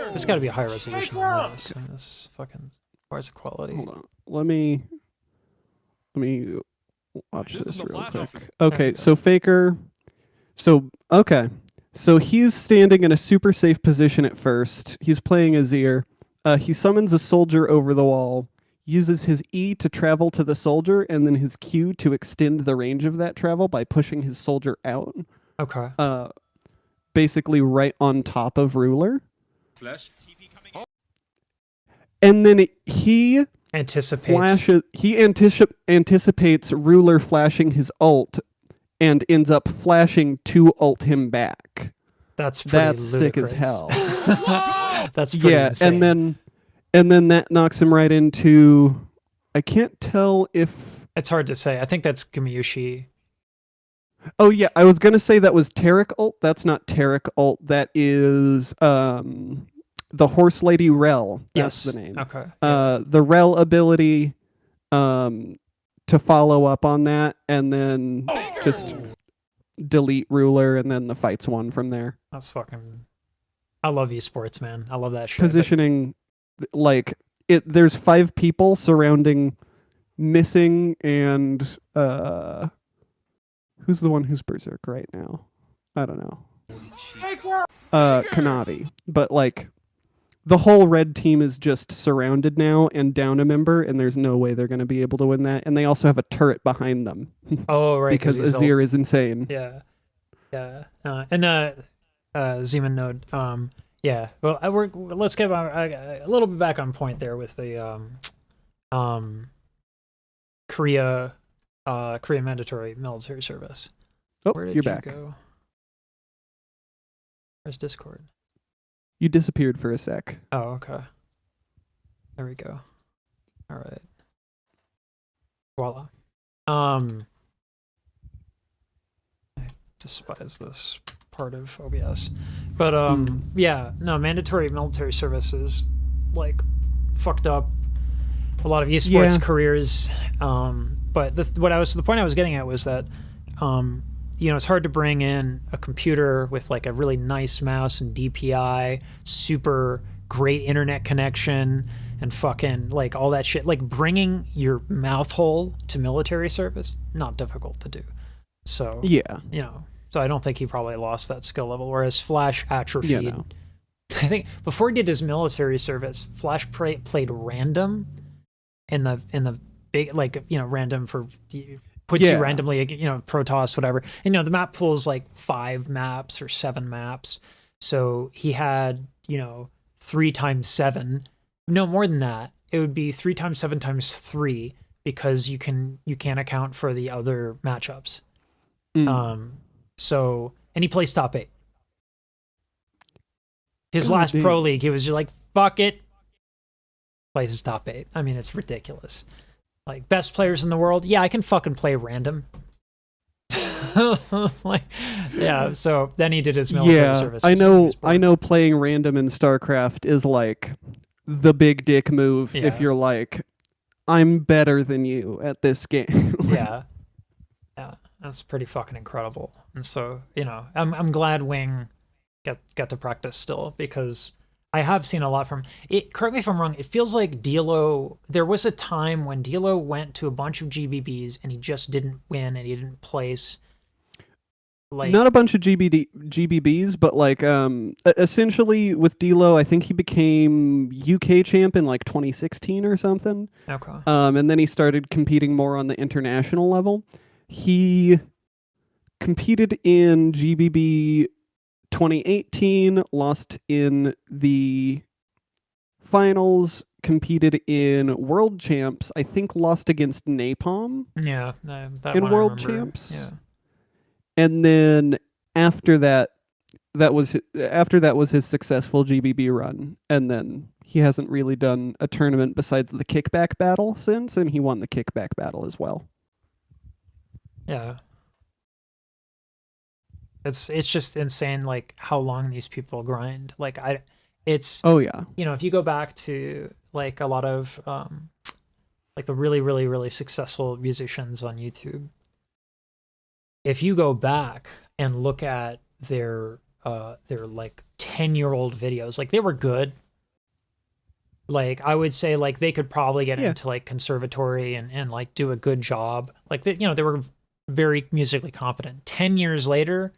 There's got to be a high resolution on this. And this fucking where's the quality? Hold on. Let me watch this real quick. Okay, so Faker. So he's standing in a super safe position at first. He's playing Azir. He summons a soldier over the wall, uses his E to travel to the soldier, and then his Q to extend the range of that travel by pushing his soldier out. Okay. Basically right on top of Ruler. And then he anticipates Ruler flashing his ult and ends up flashing to ult him back. That's sick as hell. That's pretty insane. And then that knocks him right into, I can't tell if it's hard to say. I think that's Gumayushi. Oh yeah, I was gonna say that was Tarek ult. That's not Tarek ult. That is the Horse Lady Rel. That's the name. Okay. The Rel ability to follow up on that and then just delete Ruler and then the fight's won from there. That's fucking... I love esports, man. I love that shit. Positioning, like, there's 5 people surrounding Missing and who's the one who's berserk right now? I don't know. Kanati. But like the whole red team is just surrounded now and down a member, and there's no way they're going to be able to win that. And they also have a turret behind them. Oh, right. Because Azir is insane. Yeah. Yeah. And the Zeman node. Yeah. Well, let's get a little bit back on point there with the Korea mandatory military service. Oh, Where did you're you back. go? Where's Discord? You disappeared for a sec. Oh, okay. There we go. All right. Voila. I despise this part of OBS. But yeah, no, mandatory military service is like fucked up a lot of esports careers. But the point I was getting at was that you know, it's hard to bring in a computer with like a really nice mouse and DPI, super great internet connection, and fucking like all that shit. Like bringing your mouth hole to military service, not difficult to do. So yeah, you know, so I don't think he probably lost that skill level. Whereas Flash atrophied. Yeah, no. I think before he did his military service, Flash played random in the big, like, you know, random for puts you randomly, you know, Protoss, whatever. And, you know, the map pool is like 5 maps or 7 maps. So he had, you know, 3 times 7. No, more than that. It would be 3 times 7 times 3 because you can't account for the other matchups. So, and he plays top 8. His last pro league, he was just like, fuck it. Plays his top 8. I mean, it's ridiculous. Like, best players in the world? Yeah, I can fucking play random. Like, yeah, so then he did his military service. I know playing random in StarCraft is like the big dick move if you're like, I'm better than you at this game. Yeah. That's pretty fucking incredible. And so, you know, I'm glad Wing got to practice still, because I have seen a lot from it. Correct me if I'm wrong. It feels like D'Lo. There was a time when D'Lo went to a bunch of GBBs and he just didn't win and he didn't place. Like, not a bunch of GBBs, but like essentially with D'Lo, I think he became UK champ in like 2016 or something. Okay. And then he started competing more on the international level. He competed in GBB 2018, lost in the finals, competed in World Champs, I think lost against Napalm. Yeah, that in one World I remember. Champs. Yeah. And then after that was his successful GBB run, and then he hasn't really done a tournament besides the kickback battle since, and he won the kickback battle as well. Yeah. It's just insane, like how long these people grind. Like oh yeah, you know, if you go back to like a lot of like the really, really, really successful musicians on YouTube, if you go back and look at their like 10-year-old videos, like they were good. Like I would say like they could probably get into like conservatory and like do a good job. Like they, you know, they were very musically competent. 10 years later,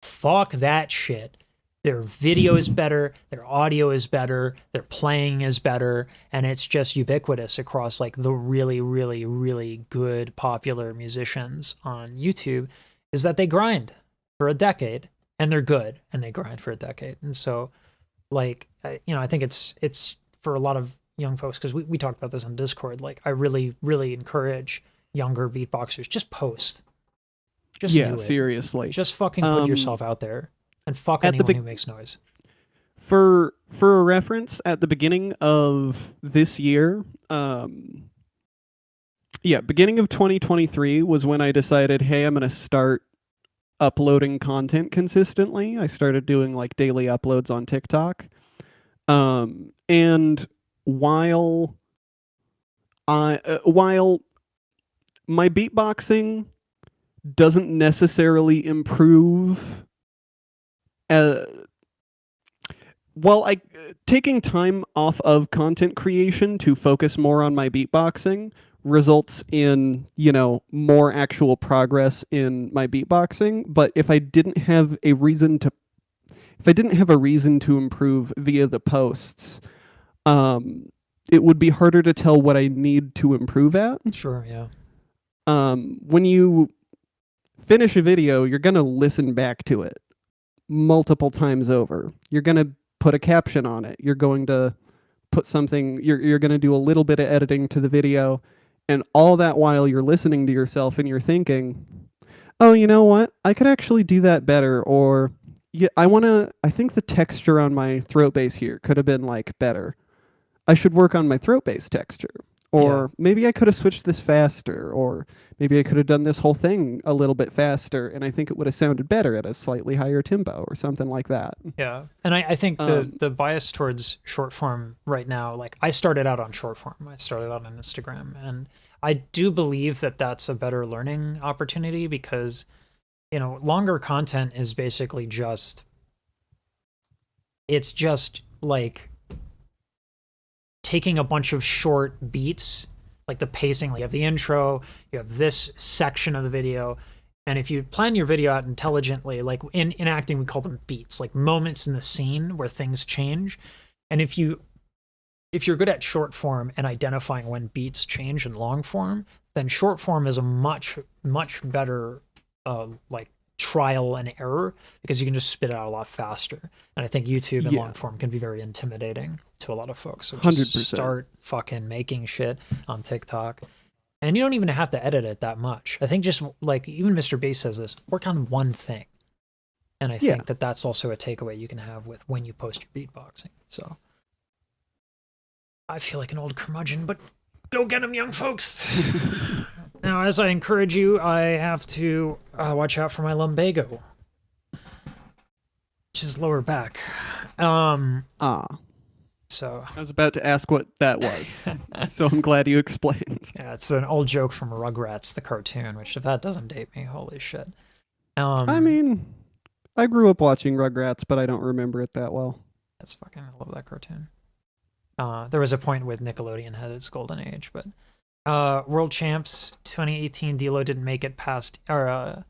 fuck that shit. Their video is better, their audio is better, their playing is better, and it's just ubiquitous across like the really, really, really good popular musicians on YouTube, is that they grind for a decade and they're good and they grind for a decade. And so like, you know, I think it's for a lot of young folks, because we talked about this on Discord, like I really, really encourage younger beatboxers, just post. Just do it. Seriously. Just fucking put yourself out there and fuck anyone who makes noise. For a reference, at the beginning of this year, beginning of 2023 was when I decided, hey, I'm going to start uploading content consistently. I started doing like daily uploads on TikTok. And while my beatboxing doesn't necessarily improve, Well, I taking time off of content creation to focus more on my beatboxing results in, more actual progress in my beatboxing. But if I didn't have a reason to improve via the posts, it would be harder to tell what I need to improve at. Sure, yeah. When you finish a video, you're going to listen back to it multiple times over. You're going to put a caption on it. You're going to put something, you're going to do a little bit of editing to the video. And all that while you're listening to yourself and you're thinking, oh, you know what? I could actually do that better. Or yeah, I think the texture on my throat bass here could have been like better. I should work on my throat bass texture. Or maybe I could have switched this faster, or maybe I could have done this whole thing a little bit faster, and I think it would have sounded better at a slightly higher tempo or something like that. Yeah. And I think the bias towards short form right now, like I started out on short form. I started out on Instagram, and I do believe that that's a better learning opportunity because, longer content is basically it's just like taking a bunch of short beats, like the pacing, like you have the intro, you have this section of the video, and if you plan your video out intelligently, like in acting we call them beats, like moments in the scene where things change. And if you're good at short form and identifying when beats change in long form, then short form is a much better like trial and error because you can just spit it out a lot faster. And I think YouTube and long form can be very intimidating to a lot of folks. So just 100%. start fucking making shit on TikTok. And you don't even have to edit it that much. I think just like even Mr. Beast says this, work on one thing. And I think that that's also a takeaway you can have with when you post your beatboxing. So I feel like an old curmudgeon, but go get them, young folks. Now, as I encourage you, I have to watch out for my lumbago, which is lower back. So I was about to ask what that was, so I'm glad you explained. yeah, it's an old joke from Rugrats, the cartoon. Which, if that doesn't date me, holy shit. I mean, I grew up watching Rugrats, but I don't remember it that well. That's fucking, I love that cartoon. There was a point with Nickelodeon had its golden age, but World Champs 2018, D-Lo didn't make it past, or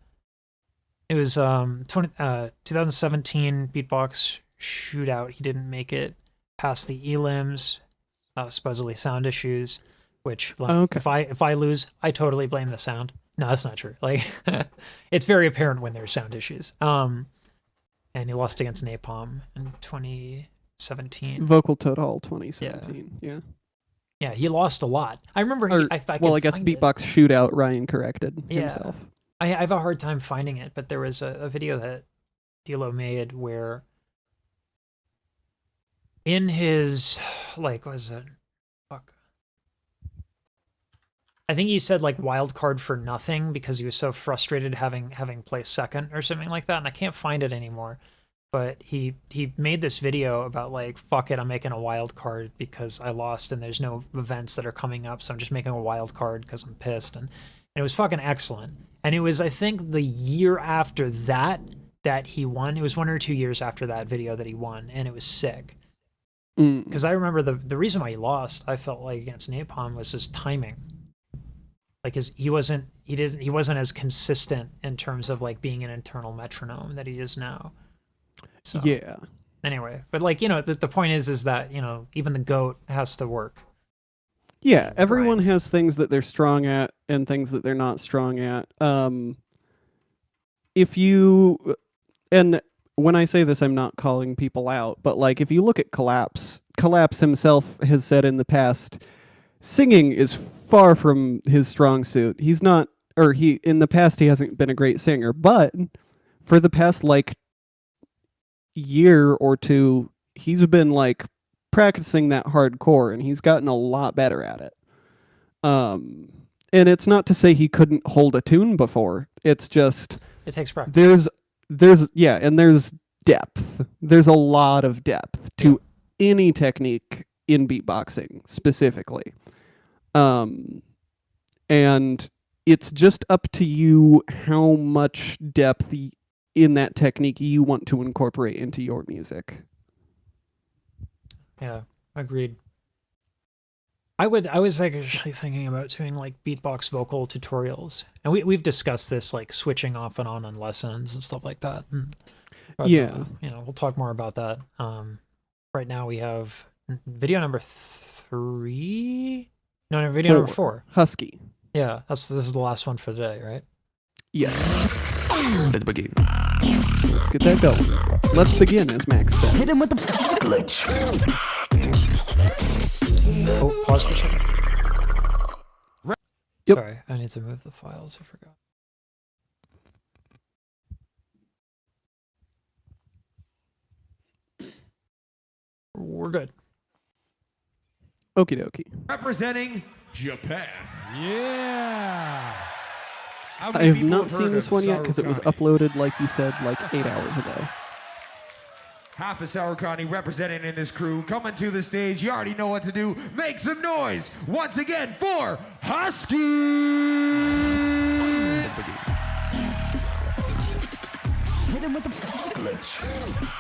it was 2017 Beatbox Shootout. He didn't make it past the elims, supposedly sound issues, which if I lose, I totally blame the sound. No, that's not true. Like it's very apparent when there's sound issues. And he lost against Napalm in 2017. Vocal Total 2017. Yeah. Yeah, he lost a lot. I remember. I guess Beatbox Shootout. Ryan corrected himself. I have a hard time finding it, but there was a video that D-Lo made where, in his what was it? Fuck. I think he said like wild card for nothing because he was so frustrated having placed second or something like that, and I can't find it anymore. But he made this video about like, fuck it, I'm making a wild card because I lost and there's no events that are coming up, so I'm just making a wild card because I'm pissed. And it was fucking excellent. And it was, I think, the year after that he won. It was 1 or 2 years after that video that he won, and it was sick. Because I remember the reason why he lost, I felt like against Napalm, was his timing. Like he wasn't as consistent in terms of like being an internal metronome that he is now. So, yeah. Anyway, but like, the point is that, even the GOAT has to work. Yeah, everyone has things that they're strong at and things that they're not strong at. And when I say this, I'm not calling people out, but like if you look at Collapse himself has said in the past, singing is far from his strong suit. In the past he hasn't been a great singer, but for the past like year or two, he's been like practicing that hardcore and he's gotten a lot better at it. And it's not to say he couldn't hold a tune before. It's just it takes practice. There's depth. There's a lot of depth to any technique in beatboxing specifically. And it's just up to you how much depth in that technique you want to incorporate into your music. Yeah, agreed. I was like actually thinking about doing like beatbox vocal tutorials, and we've discussed this, like switching off and on lessons and stuff like that. But, Yeah. we'll talk more about that. Right now we have video number 3. No, video number 4. Husky. Yeah, this is the last one for today, right? Yes. Let's begin. Let's get that going. Let's begin, as Max says. Hit him with the glitch. Oh, pause for a second. Yep. Sorry, I need to move the files. I forgot. We're good. Okie dokie. Representing Japan. Yeah. How I many have people not heard seen this of one yet because it was Sarukani? uploaded, like you said, like 8 hours ago. Half of Sarukani representing in this crew, coming to the stage. You already know what to do. Make some noise once again for Husky. Hit him with the glitch.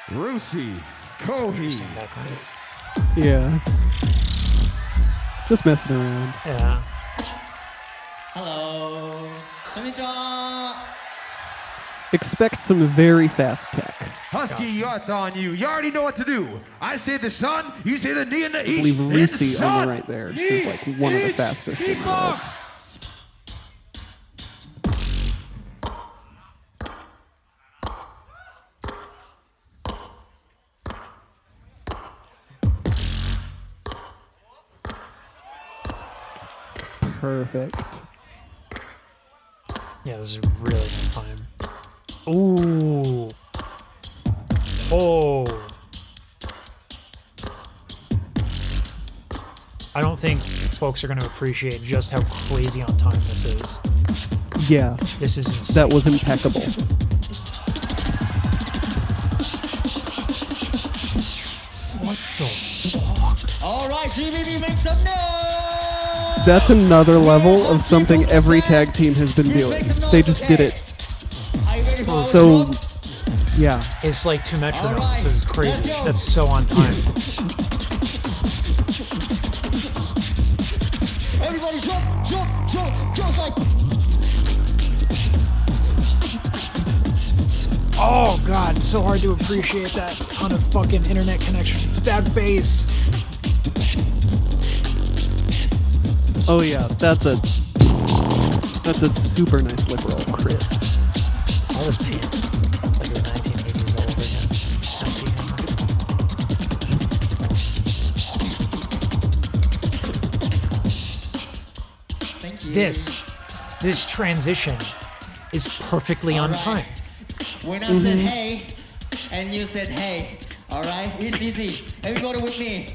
Rusi, Kohi, Interesting background. Yeah. Just messing around. Yeah. Hello. Konnichiwa. Expect some very fast tech. Husky, it's on you. You already know what to do. I say the sun, you say the knee and the I each. believe and Rusi on sun. the right there is like one of the fastest in the world. Beatbox. Perfect. Yeah, this is really good time. Ooh. Oh. I don't think folks are going to appreciate just how crazy on time this is. Yeah, This is insane. that was impeccable. What the? All right, GGB, make some noise. That's another level of something every tag team has been doing. They just did it Are you ready for our so, drum? yeah. It's like 2 metronomes. Alright, It's crazy. let's go. That's so on time. Everybody jump like. Oh god, it's so hard to appreciate that kind of fucking internet connection. That bass. Oh yeah, that's a super nice lip roll, crisp. All his pants. Like the 1980s all over again. I see him. Thank you. This transition is perfectly on Alright. time. When I said hey, and you said hey, all right, it's easy. Everybody with me.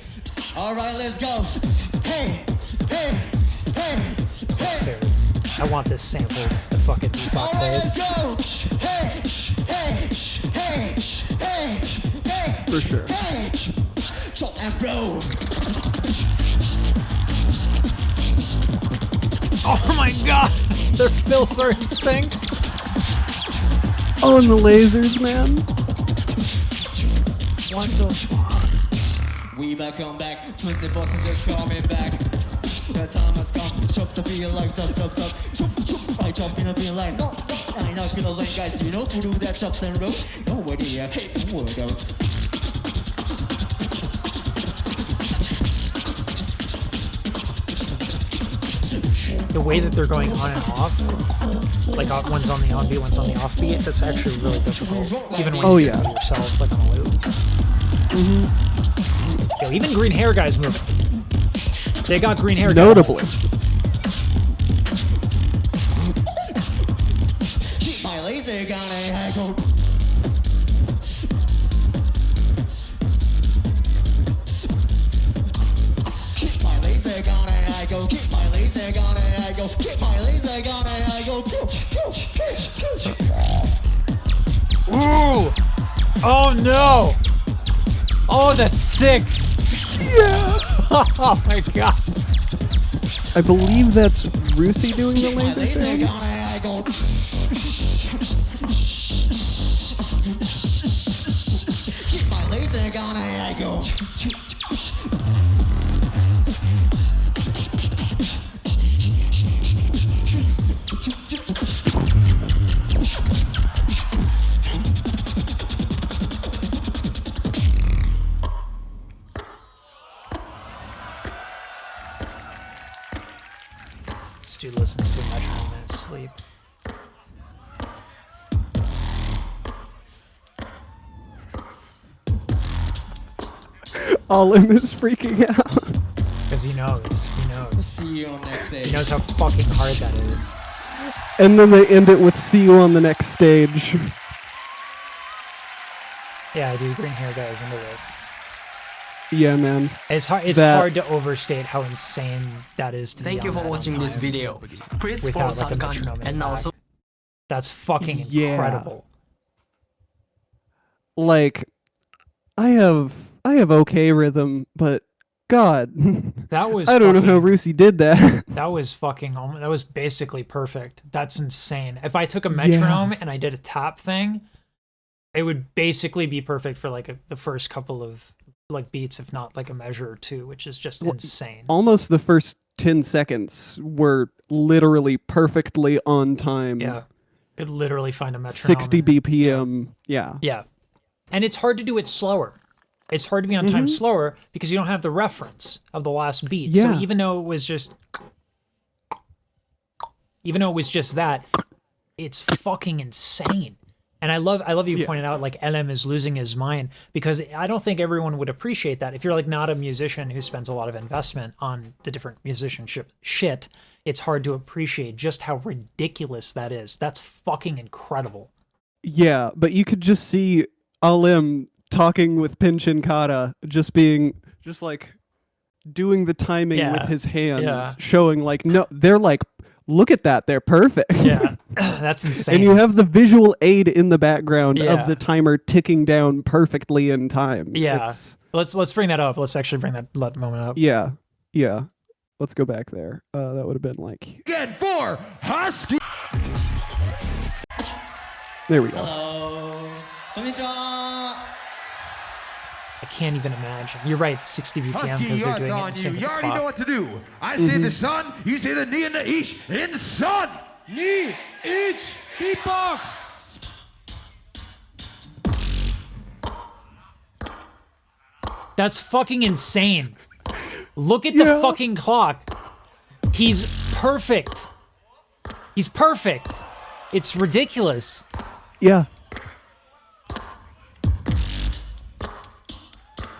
All right, let's go. Hey, hey, hey, It's my hey. favorite. I want this sample. The fucking All beatbox right, let's bass. go. Hey, hey, hey, hey, hey. For sure. Hey, jump and roll. Oh my god, their fills are in sync. Oh, and the lasers, man. What the fuck? We back on back, 20 bosses just coming back. The time has come, chop the beat like chop, chop, chop. Chop, chop, I jump in a beat like no, I know feel like guys, you know, through that chops and roll. Nobody hate the word goes. The way that they're going on and off, like one's on the on beat, one's on the off beat, that's actually really difficult. Even when Oh, you yeah. do it yourself, like on a loop. Yo, even green hair guys moving. They got green hair. Notably. Keep my laser gun and I go. Keep my laser gun and I go. Keep my laser gun and I go. Keep my laser gun and I go. Pew, pew, pew, pew. Ooh! Oh no! Oh, that's sick! Yeah. Oh my god! I believe that's Rusi doing the Keep my laser laser thing. gun and I go. go. This dude listens to a metronome in his sleep. Alim is freaking out. Because he knows. He knows. See you on next day. He knows how fucking hard that is. And then they end it with "See you on the next stage." Yeah, dude, green hair guys into this. Yeah, man. It's hard. It's That- hard to overstate how insane that is to Thank be you on for that on watching this time video. Please follow without like a Sarkan metronome in and the also back. That's fucking Yeah. incredible. Like, I have okay rhythm, but God, That was. I don't know how fucking- Rusi did that. That was fucking. That was basically perfect. That's insane. If I took a metronome and I did a tap thing, it would basically be perfect for like the first couple of like beats, if not like a measure or two, which is just insane. Almost the first 10 seconds were literally perfectly on time. Yeah, could literally find a metronome. 60 and- BPM. Yeah. Yeah, and it's hard to do it slower. It's hard to be on time slower because you don't have the reference of the last beat. So Yeah. even though it was just that, it's fucking insane. And I love you pointed out like LM is losing his mind, because I don't think everyone would appreciate that. If you're like not a musician who spends a lot of investment on the different musicianship shit, it's hard to appreciate just how ridiculous that is. That's fucking incredible. Yeah, but you could just see Alim talking with Pinchin Kata, just like doing the timing Yeah, with his hands, yeah. showing like, no, they're like, look at that, they're perfect. Yeah, that's insane. And you have the visual aid in the background Yeah. of the timer ticking down perfectly in time. Yeah. It's- Let's bring that up. Let's actually bring that moment up. yeah. Let's go back there. That would have been like, Again for Husky. there we go. Hello. Konnichiwa. I can't even imagine. You're right, 60 BPM Husky, because they're yards doing it on in you. sync with You the already clock. know what to do. I say the sun, you say the knee and the ish in sun. Knee, each, beatbox. That's fucking insane. Look at the fucking clock. He's perfect. He's perfect. It's ridiculous. Yeah.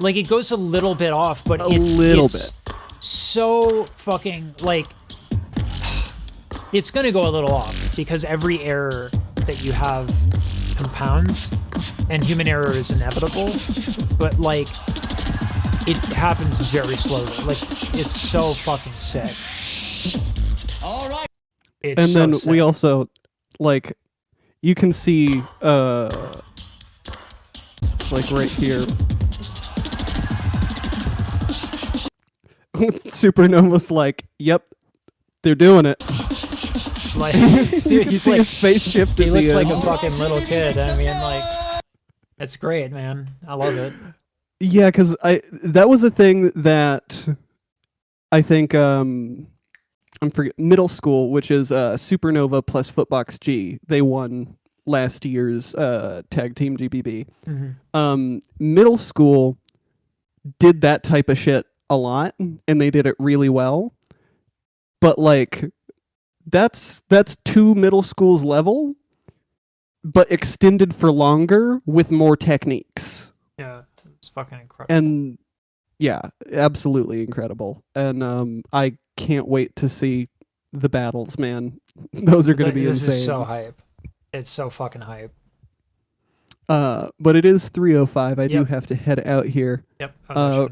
Like it goes a little bit off, but it's little so fucking like it's gonna go a little off because every error that you have compounds, and human error is inevitable. But like it happens very slowly. Like it's so fucking sick. All right. It's And so then sick. we also, like, you can see, like right here. Supernova's like, yep, they're doing it. like, You dude, can he's see like his face shift he at looks the like end. a fucking little kid. I mean, like, it's great, man. I love it. Yeah, because that was a thing that I think I'm middle school, which is Supernova plus Footbox G. They won last year's tag team GBB. Middle school did that type of shit a lot, and they did it really well. But like, that's two middle schools level, but extended for longer with more techniques. Yeah, it's fucking incredible. And yeah, absolutely incredible. And I can't wait to see the battles, man. Those are going to be this insane. is so hype. It's so fucking hype. But it is 3:05. I do Yep. have to head out here. Yep. I was actually gonna